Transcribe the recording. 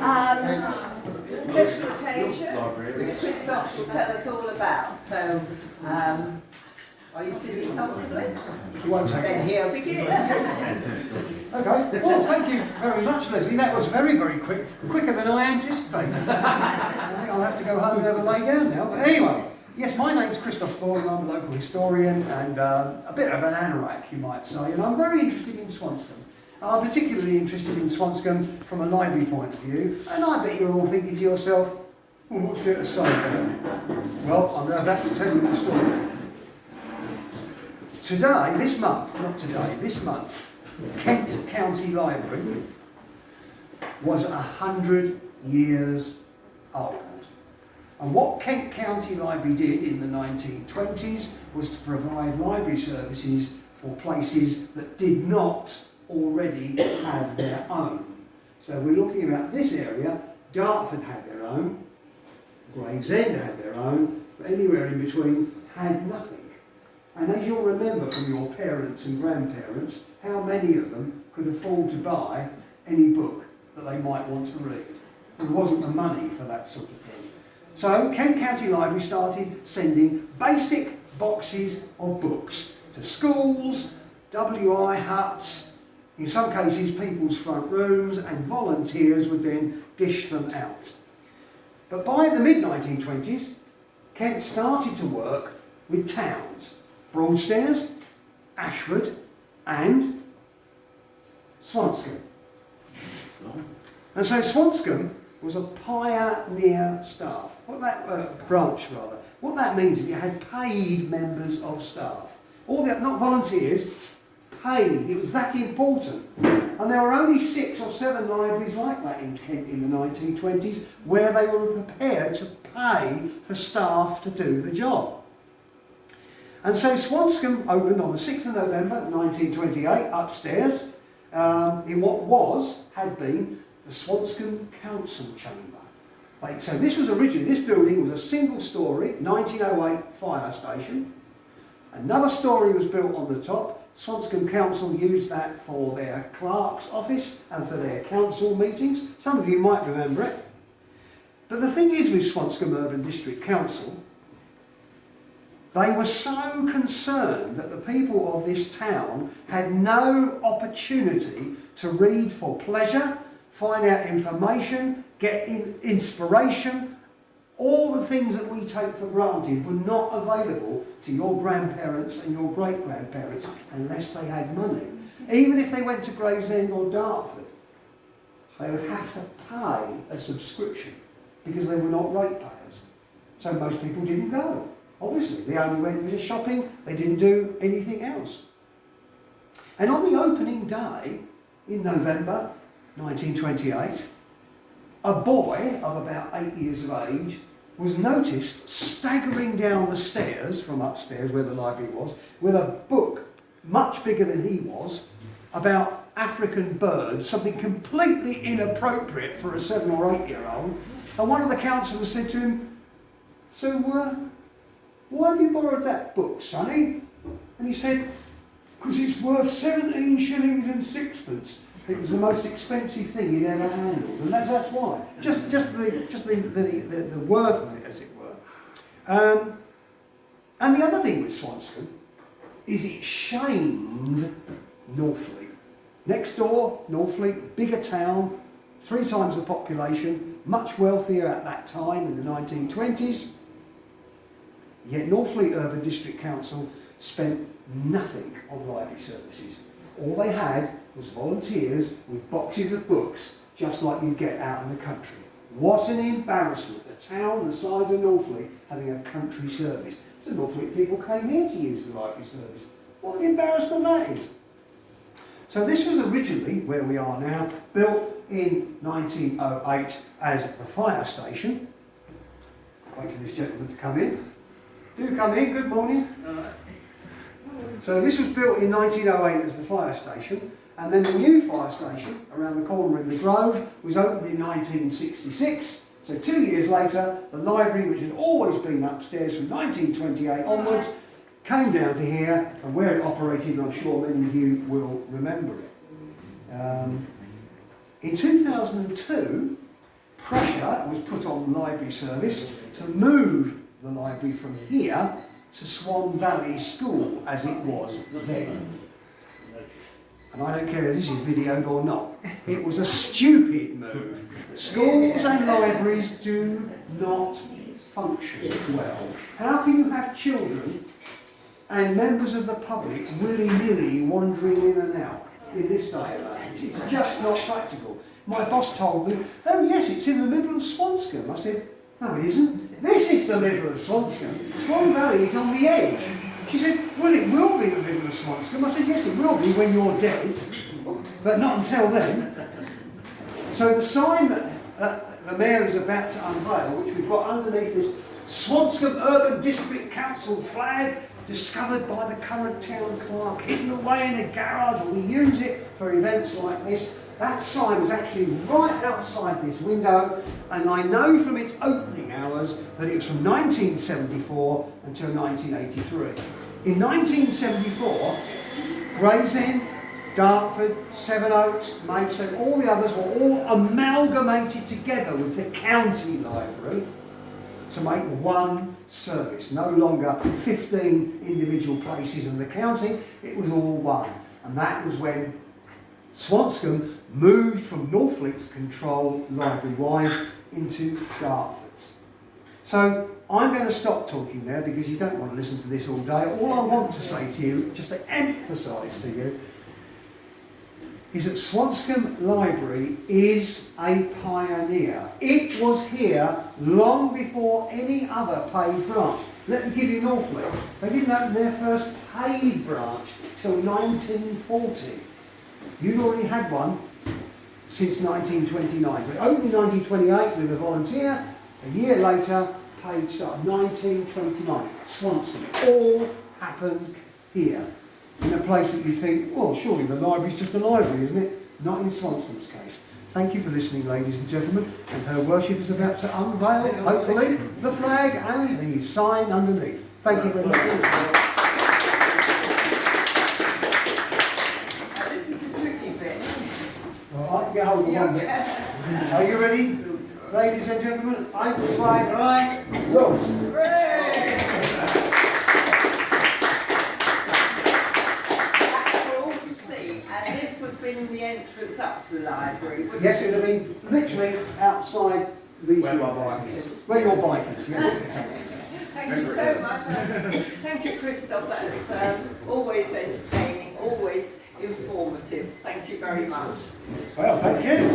Special occasion, which Christoph will tell us all about. So, are you sitting comfortably? Then he'll begin. Okay, well, thank you very much, Leslie. That was very, very quick, quicker than I anticipated. I think I'll have to go home and have a lay down now. But anyway, yes, my name's Christoph Gordon. I'm a local historian and a bit of an anorak, you might say, and I'm very interested in Swanscombe. I'm particularly interested in Swanscombe from a library point of view, and I bet you're all thinking to yourself, well, what's there to say about it? Well, I'm about to tell you the story. This month, Kent County Library was 100 years old. And what Kent County Library did in the 1920s was to provide library services for places that did not already have their own. So we're looking about this area. Dartford had their own, Gravesend had their own, but anywhere in between had nothing. And as you'll remember from your parents and grandparents, how many of them could afford to buy any book that they might want to read? There wasn't the money for that sort of thing. So Kent County Library started sending basic boxes of books to schools, WI huts, in some cases people's front rooms, and volunteers would then dish them out. But by the mid-1920s, Kent started to work with towns. Broadstairs, Ashford and Swanscombe. And so Swanscombe was a pioneer staff. Branch rather. What that means is you had paid members of staff. All the, not volunteers, paid. It was that important. And there were only 6 or 7 libraries like that in Kent in the 1920s where they were prepared to pay for staff to do the job. And so Swanscombe opened on the 6th of November 1928 upstairs in what had been the Swanscombe Council Chamber. So this building was a single story, 1908 fire station. Another story was built on the top. Swanscombe Council used that for their clerk's office and for their council meetings. Some of you might remember it. But the thing is with Swanscombe Urban District Council, they were so concerned that the people of this town had no opportunity to read for pleasure, find out information, get inspiration. All the things that we take for granted were not available to your grandparents and your great-grandparents unless they had money. Even if they went to Gravesend or Dartford, they would have to pay a subscription because they were not ratepayers. So most people didn't go. Obviously, they only went for just shopping, they didn't do anything else. And on the opening day, in November 1928, a boy of about 8 years of age was noticed staggering down the stairs from upstairs where the library was, with a book much bigger than he was, about African birds, something completely inappropriate for a 7 or 8 year old. And one of the councillors said to him, "So, why have you borrowed that book, sonny?" And he said, "Because it's worth 17 shillings and sixpence. It was the most expensive thing he'd ever handled." And that's why. Just the worth of it, as it were. And the other thing with Swanscombe is it shamed Northfleet. Next door, Northfleet, bigger town, 3 times the population, much wealthier at that time in the 1920s. Yet Northfleet Urban District Council spent nothing on library services. All they had was volunteers with boxes of books, just like you get out in the country. What an embarrassment, a town the size of Northfleet having a country service. So Northfleet people came here to use the library service. What an embarrassment that is. So this was originally, where we are now, built in 1908 as the fire station. Wait for this gentleman to come in. Do come in, good morning. So this was built in 1908 as the fire station, and then the new fire station around the corner in the Grove was opened in 1966. So 2 years later, the library, which had always been upstairs from 1928 onwards, came down to here, and where it operated, I'm sure many of you will remember it. In 2002, pressure was put on the library service to move the library from here to Swan Valley School, as it was then. And I don't care if this is videoed or not. It was a stupid move. Schools and libraries do not function well. How can you have children and members of the public willy-nilly wandering in and out in this day and age? It's just not practical. My boss told me, oh yes, it's in the middle of Swanscombe. I said, no it isn't. This is the middle of Swanscombe. Swan Valley is on the edge. She said, well it will be the middle of Swanscombe. I said, yes it will be when you're dead, but not until then. So the sign that the Mayor is about to unveil, which we've got underneath this Swanscombe Urban District Council flag, discovered by the current town clerk, hidden away in a garage, and we use it for events like this. That sign was actually right outside this window, and I know from its opening hours that it was from 1974 until 1983. In 1974, Gravesend, Dartford, Sevenoaks, Maidstone, all the others were all amalgamated together with the county library to make one service. No longer 15 individual places in the county, it was all one. And that was when Swanscombe moved from Northfleet's control library-wide into Dartford's. So I'm going to stop talking there because you don't want to listen to this all day. All I want to say to you, just to emphasise to you, is that Swanscombe Library is a pioneer. It was here long before any other paid branch. Let me give you Northfleet. They didn't open their first paid branch till 1940. You'd already had one since 1929. So it opened in 1928 with a volunteer. A year later, paid start. 1929. Swanscombe. It all happened here. In a place that you think, well, surely the library's just a library, isn't it? Not in Swanscombe's case. Thank you for listening, ladies and gentlemen. And Her Worship is about to unveil, hopefully, the flag and the sign underneath. Thank you very much. This is the tricky bit. All right, get hold of one bit. Are you ready? Ladies and gentlemen, 1, 2, 3, los! Hooray! And this would have been the entrance up to the library, wouldn't Yes, it? it would have been literally outside these where your bike is. Yeah. Thank you so much. Thank you, Christoph. That's always entertaining, always informative. Thank you very much. Well, thank you.